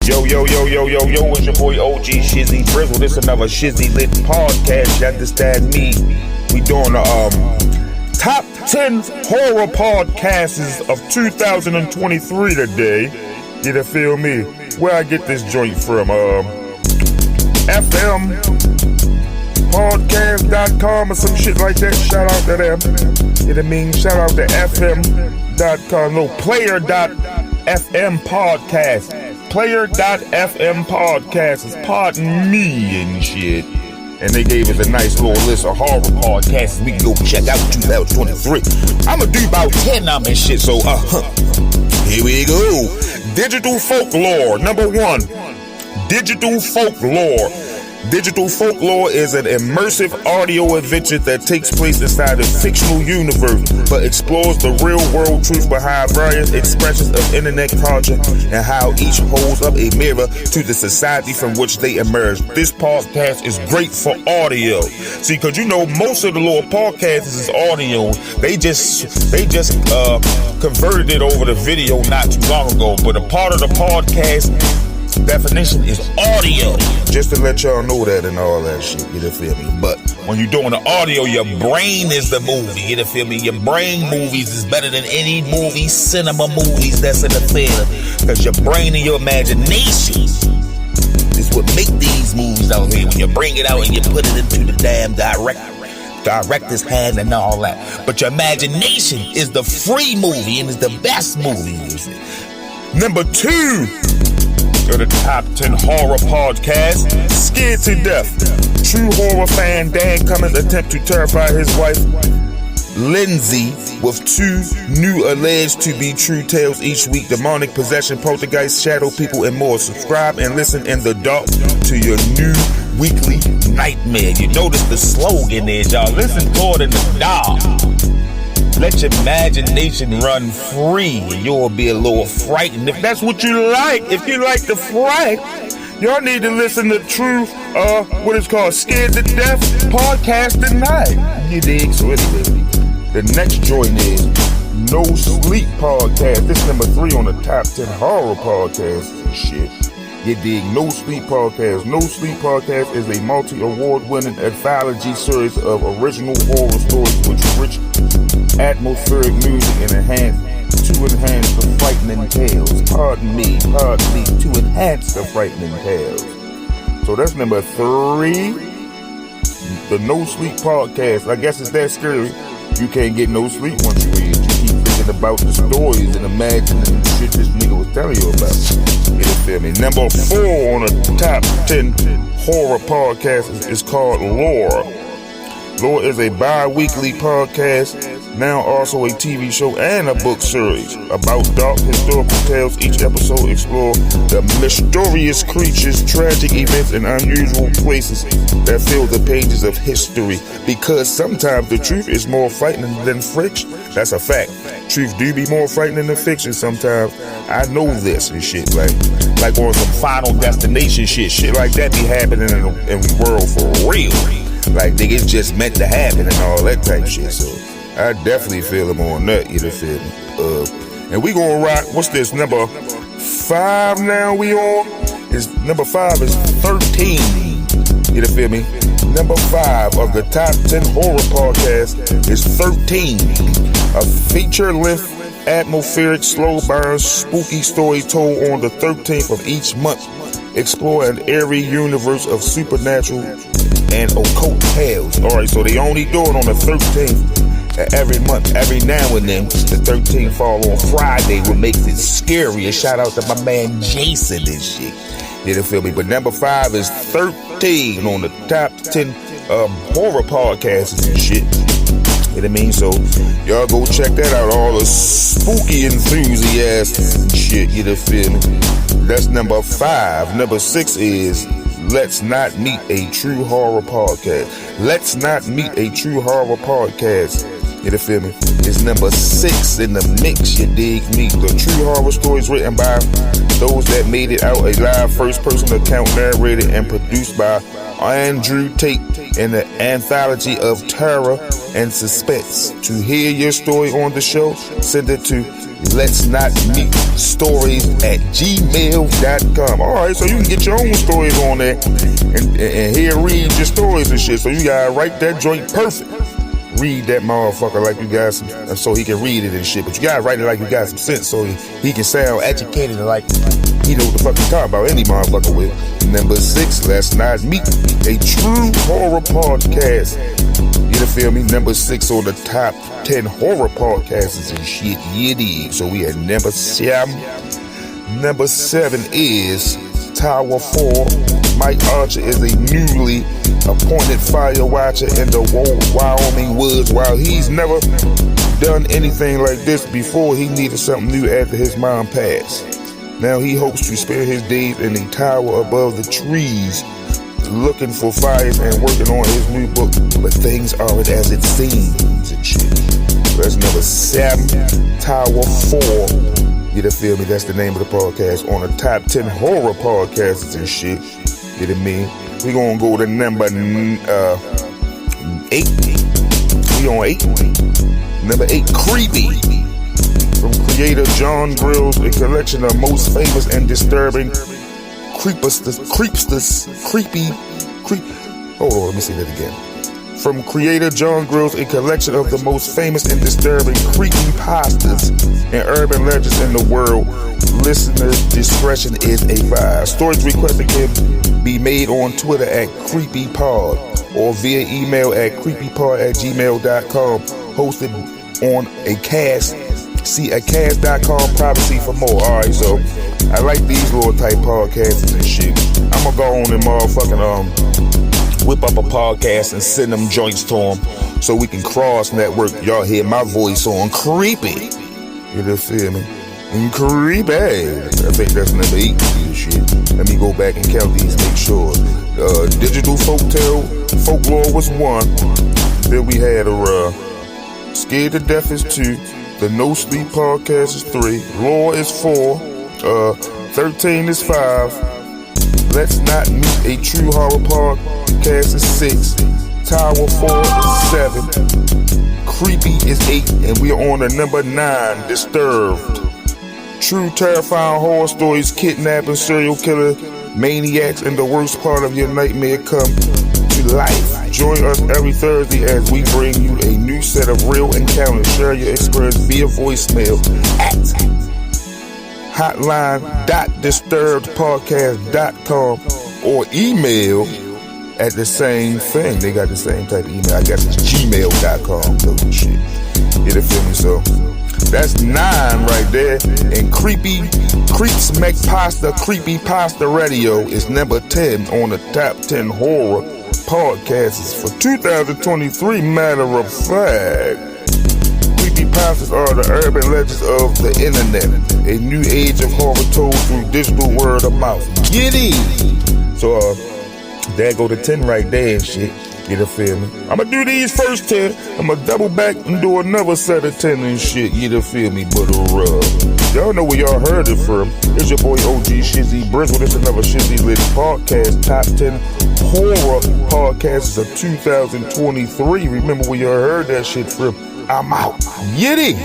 Yo, it's your boy OG Shizzy Brizzle. This another Shizzy Lit podcast. You understand me? We doing the top 10 horror podcasts of 2023 today. You feel me? Where I get this joint from? FM podcast.com or some shit like that. Shout out to them. You know what I mean? Shout out to FM.com. No, player.fm podcast. Player.fm podcast is pardon me and shit. And they gave us a nice little list of horror podcasts we can go check out 2023. I'ma do about 10 of them and shit, so here we go. Digital Folklore, number 1. Digital Folklore. Digital Folklore is an immersive audio adventure that takes place inside a fictional universe, but explores the real-world truth behind various expressions of internet culture and how each holds up a mirror to the society from which they emerge. This podcast is great for audio. See, because you know most of the little podcasts is audio. They just converted it over to video not too long ago, but a part of the podcast definition is audio. Just to let y'all know that and all that shit, you feel me? But when you're doing the audio, your brain is the movie, you feel me? Your brain movies is better than any movie, cinema movies that's in the theater. Because your brain and your imagination is what make these movies out here. When you bring it out and you put it into the damn director's hand and all that. But your imagination is the free movie and is the best movie, you see. Number 2. The top 10 horror podcast, Scared to Death. True horror fan Dan Cummins attempt to terrify his wife Lindsay with 2 new alleged to be true tales each week. Demonic possession, poltergeist, shadow people, and more. Subscribe and listen in the dark to your new weekly nightmare. You notice the slogan is, y'all listen to it in the dark. Let your imagination run free and you'll be a little frightened. If that's what you like, if you like the fright, y'all need to listen to True, what is called Scared to Death podcast tonight. You dig? So anyway, the next joint is No Sleep podcast. This is number 3 on the top 10 horror podcasts and shit. You dig? No Sleep podcast. No Sleep podcast is a multi-award winning anthology series of original horror stories with rich atmospheric music and enhance the frightening tales. Pardon me, to enhance the frightening tales. So that's number 3. The No Sleep podcast. I guess it's that scary. You can't get no sleep once you read. You keep thinking about the stories and imagining the shit this nigga was telling you about. You feel me? Number 4 on the top 10 horror podcast is called Lore. Lore is a bi-weekly podcast, now also a TV show and a book series about dark historical tales. Each episode explores the mysterious creatures, tragic events, and unusual places that fill the pages of history. Because sometimes the truth is more frightening than fiction. That's a fact. Truth do be more frightening than fiction sometimes. I know this and shit. Like on some Final Destination shit like that be happening in the world for real. Like, nigga, it's just meant to happen and all that type shit. So I definitely feel them on that, you feel me? And we gonna rock, what's this, number 5 now we on? Number 5 is 13, you feel me? Number 5 of the top 10 horror podcast is 13, a feature-length, atmospheric, slow burn, spooky story told on the 13th of each month, exploring an airy universe of supernatural and occult tales. Alright, so they only do it on the 13th every month. Every now and then, the 13th fall on Friday, what makes it scary. A shout out to my man Jason and shit. You feel me? But number 5 is 13 on the top 10 horror podcasts and shit. You know what I mean? So y'all go check that out. All the spooky enthusiasts and shit. You feel me? That's number 5. Number 6 is Let's Not Meet a True Horror Podcast. Let's Not Meet a True Horror Podcast. You feel me? It's number 6 in the mix, you dig me? The true horror stories written by those that made it out. A live first-person account narrated and produced by Andrew Tate in the anthology of terror and suspense. To hear your story on the show, send it to Let's Not Meet Stories at gmail.com. Alright, so you can get your own stories on there and hear read your stories and shit. So you gotta write that joint perfect. Read that motherfucker like you got some, so he can read it and shit. But you gotta write it like you got some sense, so he can sound educated and like he know what the fuck you talking about. Any motherfucker with. Number 6, Let's Not Meet, a true horror podcast. You feel me? Number 6 on the top 10 horror podcasts and shit. Yeah, so we at number 7. Number 7 is Tower 4. Mike Archer is a newly appointed fire watcher in the Wyoming woods. While he's never done anything like this before, he needed something new after his mom passed. Now he hopes to spend his days in a tower above the trees, looking for fires and working on his new book. But things aren't as it seems and shit. So that's number 7, Tower 4. You feel me? That's the name of the podcast on the top 10 horror podcasts and shit. You know what I mean? We gonna go to number 8. We on 8. Number 8, Creepy. From creator John Grills, a collection of most famous and disturbing Hold on, let me say that again. From creator John Grills, a collection of the most famous and disturbing creepypastas and urban legends in the world. Listener's discretion is advised. Stories requested can be made on Twitter at creepypod or via email at creepypod@gmail.com. Hosted on Acast. See Acast.com privacy for more. Alright, so I like these little type podcasts and shit. I'm gonna go on and motherfucking whip up a podcast and send them joints to them so we can cross network. Y'all hear my voice on Creepy. You feel me? And Creepy. I think that's number 8 and shit. Let me go back and count these, make sure. Digital Folklore was 1. Then we had Scared to Death is 2. The No Sleep Podcast is 3. Lore is 4. 13 is 5. Let's Not Meet, a true horror podcast is 6. Tower 4 is 7. Creepy is 8. And we are on the number 9, Disturbed. True terrifying horror stories, kidnapping, serial killer, maniacs, and the worst part of your nightmare come to life. Join us every Thursday as we bring you a new set of real encounters. Share your experience via voicemail at hotline.disturbedpodcast.com or email at the same thing. They got the same type of email. I guess it's gmail.com. So shit. You feel me? So that's 9 right there. And Creeps Make Pasta, Creepy Pasta Radio is number 10 on the top 10 horror podcasts for 2023. Matter of fact, creepypastas are the urban legends of the internet. A new age of horror told through digital word of mouth. Get it! So, there go the 10 right there and shit. You feel me? I'ma do these first 10. I'ma double back and do another set of 10 and shit. You feel me? But y'all know where y'all heard it from. It's your boy OG Shizzy Bristle. This is another Shizzy Lit podcast. Top 10 horror podcasts of 2023. Remember where y'all heard that shit from. I'm out. Get it!